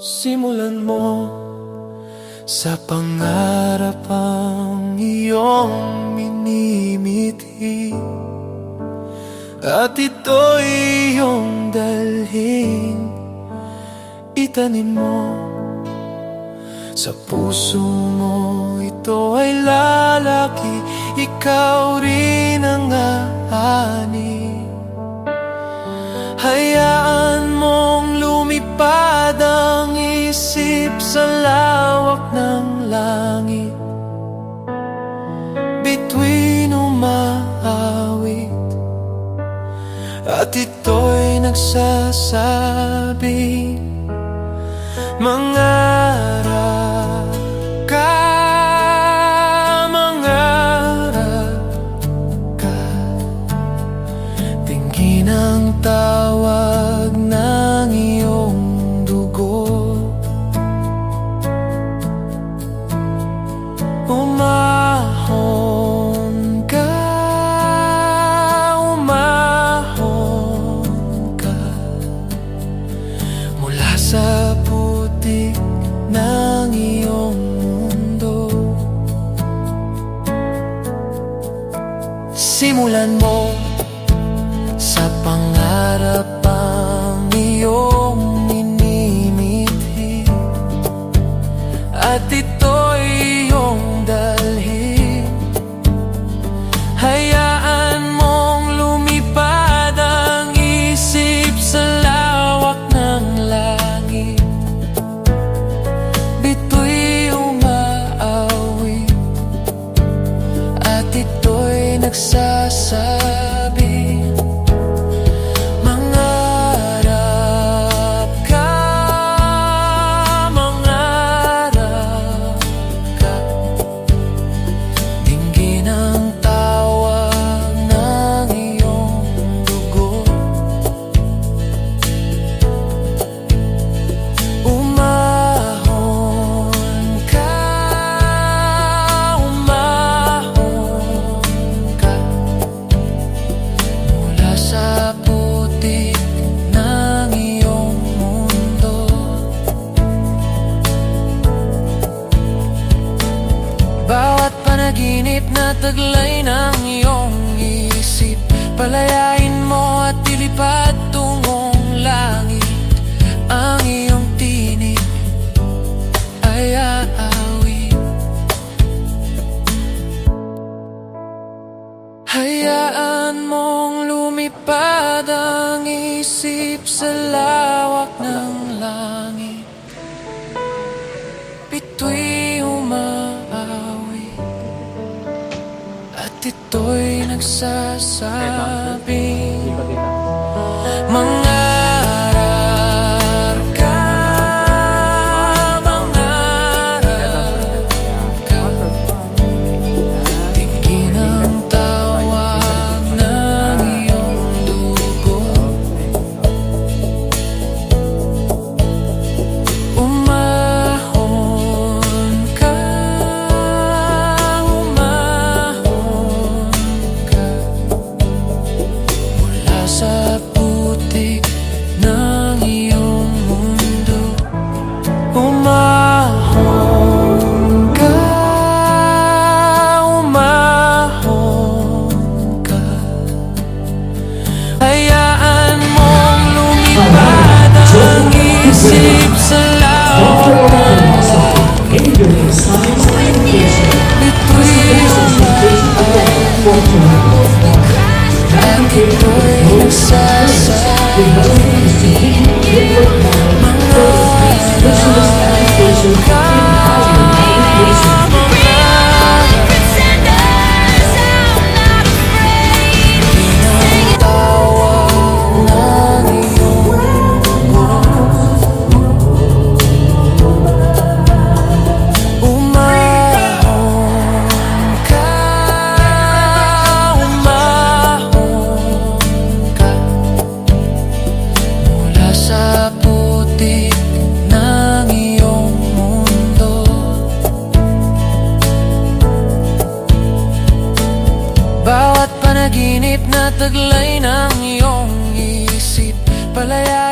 Simulan mo sa pangarap ang iyong minimiti, at ito'y iyong dalhin. Itanim mo sa puso mo, ito ay lalaki, ikaw rin ang aani. Hayaan mong lumipad ang isip sa lawak ng langit, bituin umaawit, at ito'y nagsasabi, mangarap ka, mangarap ka. Tingin ang tawag ng iyong dugo, umahon ka, umahon ka, mula sa putik ng iyong mundo. Simulan mo sa pangarap ang iyong minimiti, at ito'y iyong dalhin. Hayaan mong lumipad ang isip sa lawak ng langit, bitu'y umaawit, at ito'y nagsasabi, mangarap ka, mangarap ka. Dinggin ang tawag ng iyong dugo, umahon ka, umahon ka, mula sa putik ng iyong mundo. Bawat panaginip na taglay ng iyong isip, palayain mo at ilipad tungong langit. Ang iyong tinig ay aawit. Hayaan mong lumipad ang isip sa lawak ng langit, bitu'y umaawit, at ito'y nagsasabi, mangarap ka, mangarap ka. Tingin ang tawag ng iyong dugo, umahon ka, umahon ka, mula sa putik ng iyong mundo. Umahon ka, umahon ka. Hayaan mong lumipad ang isip sa lawak ng bitu'y at ito'y nagsasabi, sa putik ng iyong mundo. Bawat panaginip na taglay ng iyong isip, palaya